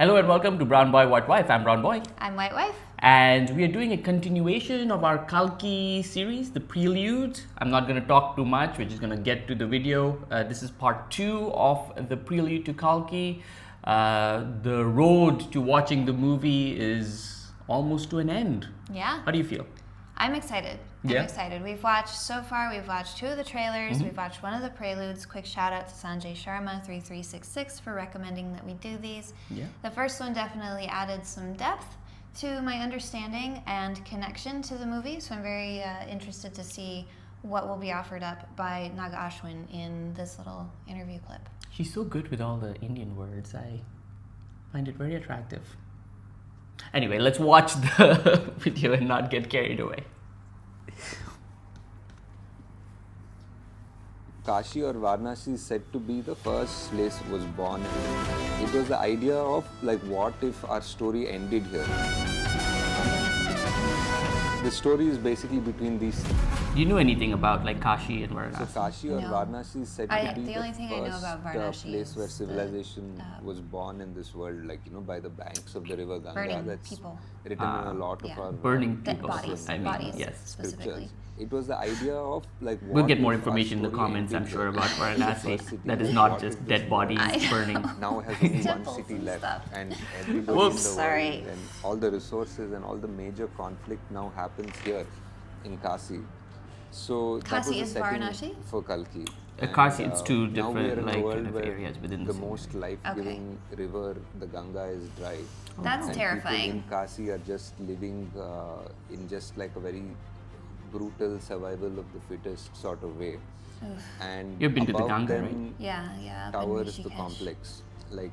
Hello and welcome to Brown Boy, White Wife. I'm Brown Boy. I'm White Wife. And we are doing a continuation of our Kalki series, the Prelude. I'm not going to talk too much, we're just going to get to the video. This is part 2 of the Prelude to Kalki. The road to watching the movie is almost to an end. Yeah. How do you feel? I'm excited. I'm excited. We've watched 2 of the trailers. We've watched one of the preludes. Quick shout out to Sanjay Sharma 3366 for recommending that we do these. Yeah. The first one definitely added some depth to my understanding and connection to the movie. So I'm very interested to see what will be offered up by Nag Ashwin in this little interview clip. She's so good with all the Indian words. I find it very attractive. Anyway, let's watch the video and not get carried away. Kashi or Varanasi is said to be the first place was born. It was the idea of like, what if our story ended here? The story is basically between these. Do you know anything about like Kashi and Varanasi? So Kashi or No. Varanasi is said to be the only thing I know about first Varanasi place where is civilization was born in this world, like by the banks of the river Ganga. Burning That's people. written in a lot of our burning Dead people. bodies. I mean, bodies yes. specifically. scriptures. It was the idea of like. We'll what get more if our information in the story comments, I'm ended sure, here? about The Varanasi. first city That is was not what just if dead this bodies world burning. now has only one Temples city and left, stuff. and everybody Whoops. in the Sorry. world and all the resources and all the major conflict now happens here in Kasi. So that Kasi was the is setting Varanasi? for Kalki. Kasi, it's two now we are different in a like world kind of where areas within the the city. most life-giving river, the Ganga, is dry. That's And terrifying. people in Kasi are just living in just like a very brutal survival of the fittest sort of way. And You've been to the above Ganga, them right? Yeah. Up in towers the Rishikesh. complex. Like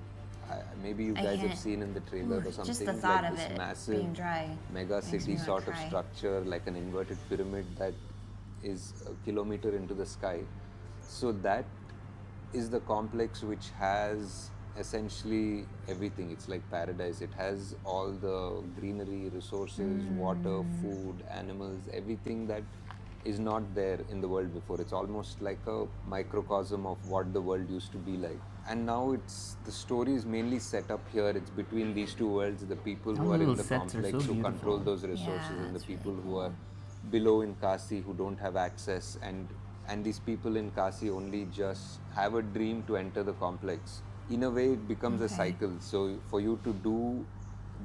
maybe you I guys have can't- seen in the trailer or something. Just the thought like of this it massive being dry mega makes me city wanna sort of cry. structure, like an inverted pyramid that is a kilometer into the sky. So that is the complex which has essentially everything. It's like paradise. It has all the greenery, resources, water, food, animals, everything that is not there in the world before. It's almost like a microcosm of what the world used to be like. And now the story is mainly set up here. It's between these two worlds, the people who All are the in little the sets are complex so who control beautiful. those resources, Yeah, and the that's people really who are below in Kasi who don't have access, and these people in Kasi only just have a dream to enter the complex. In a way, it becomes a cycle. So for you to do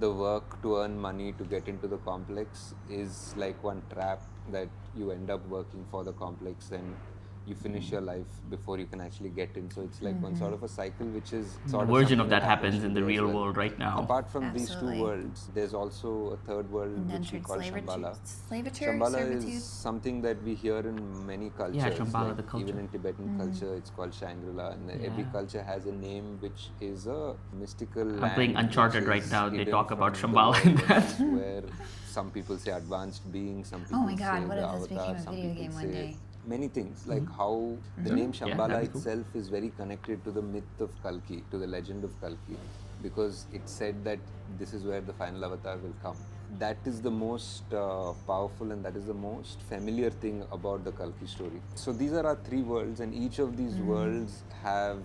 the work to earn money to get into the complex is like one trap that you end up working for the complex and you finish your life before you can actually get in. So it's like one sort of a cycle which is sort A of version something of that happens in to the me as real well. world right now. Apart from these two Absolutely. worlds, there's also a third world which we Indentured call Shambhala. servitude. Shambhala servitude. is something that we hear in many cultures. Yeah, Shambhala, like the culture. even in Tibetan culture, it's called Shangri-La, and every Yeah. culture has a name which is a mystical I'm land playing Uncharted which right is now. They hidden talk about from the Shambhala in world, that. where some people say advanced beings, some people Oh my God! say What the if this became avatar, a some video people game one say day? many things, like how the name Yeah, Shambhala that'd be cool. itself is very connected to the myth of Kalki, to the legend of Kalki, because it said that this is where the final avatar will come. That is the most powerful and that is the most familiar thing about the Kalki story. So these are our 3 worlds, and each of these worlds have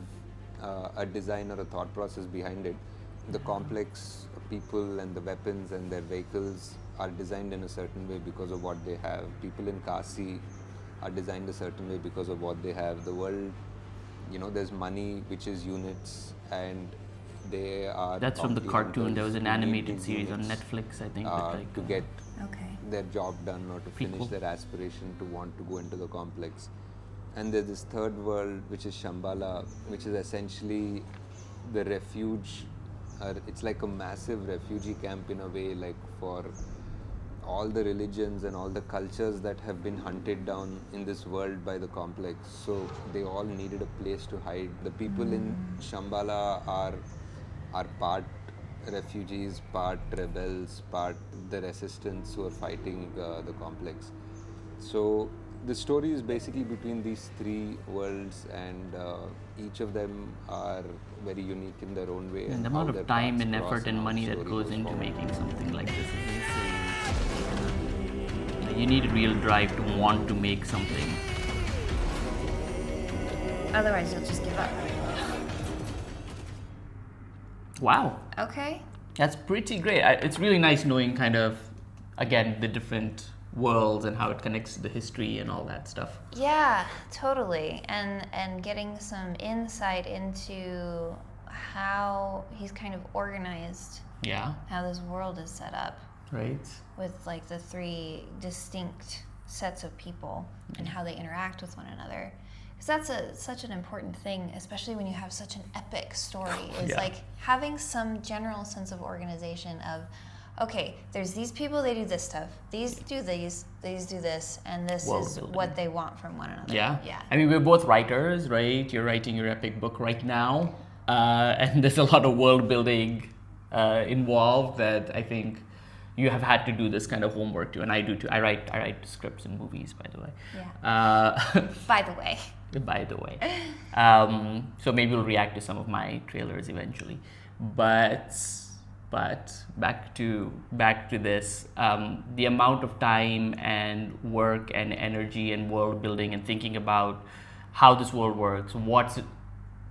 a design or a thought process behind it. The complex people and the weapons and their vehicles are designed in a certain way because of what they have. People in Kasi are designed a certain way because of what they have. The world, there's money which is units, and they are. That's from the bounty cartoon. There hunters was an who need animated these series on units, Netflix, I think. to get Okay. their job done or to finish Prequel. their aspiration to want to go into the complex. And there's this third world which is Shambhala, which is essentially the refuge. It's like a massive refugee camp in a way, like for all the religions and all the cultures that have been hunted down in this world by the complex. So they all needed a place to hide. The people in Shambhala are part refugees, part rebels, part the resistance who are fighting the complex. So the story is basically between these 3 worlds, and each of them are very unique in their own way. And the how amount their of time paths and cross effort and how the money that story goes into forward. making something like this is insane. You need a real drive to want to make something. Otherwise, you'll just give up. Wow. Okay. That's pretty great. It's really nice knowing kind of, again, the different worlds and how it connects to the history and all that stuff. Yeah, totally. And getting some insight into how he's kind of organized, Yeah. how this world is set up Right. with like the three distinct sets of people and how they interact with one another. Because that's such an important thing, especially when you have such an epic story, is Yeah. like having some general sense of organization of, okay, there's these people, they do this stuff, these do this, and this World is building. what they want from one another. Yeah. Yeah. I mean, we're both writers, right? You're writing your epic book right now. And there's a lot of world building involved that I think you have had to do this kind of homework too. And I do too. I write scripts and movies, by the way. Yeah. By the way. By the way. So maybe we'll react to some of my trailers eventually. But back to this, the amount of time and work and energy and world building and thinking about how this world works, what's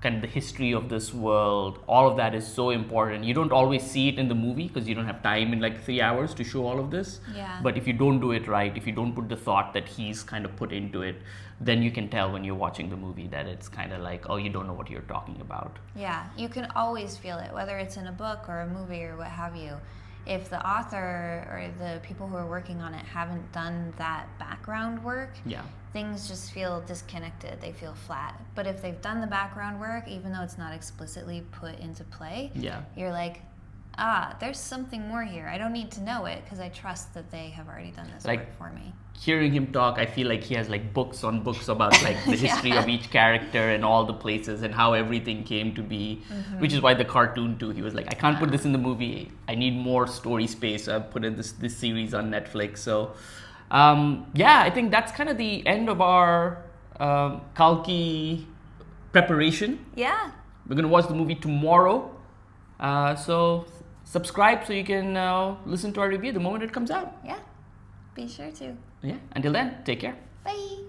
kind of the history of this world, all of that is so important. You don't always see it in the movie because you don't have time in like 3 hours to show all of this. Yeah. But if you don't do it right, if you don't put the thought that he's kind of put into it, then you can tell when you're watching the movie that it's kind of like, oh, you don't know what you're talking about. Yeah, you can always feel it, whether it's in a book or a movie or what have you. If the author or the people who are working on it haven't done that background work, Yeah. things just feel disconnected. They feel flat. But if they've done the background work, even though it's not explicitly put into play, Yeah. you're like, there's something more here. I don't need to know it because I trust that they have already done this Like- work for me. Hearing him talk, I feel like he has like books on books about like the history Yeah. of each character and all the places and how everything came to be, which is why the cartoon too, he was like, I can't put this in the movie. I need more story space. So I put in this series on Netflix. So yeah, I think that's kind of the end of our Kalki preparation. Yeah. We're going to watch the movie tomorrow. So subscribe so you can listen to our review the moment it comes out. Yeah. Be sure to. Yeah. Until then, take care. Bye.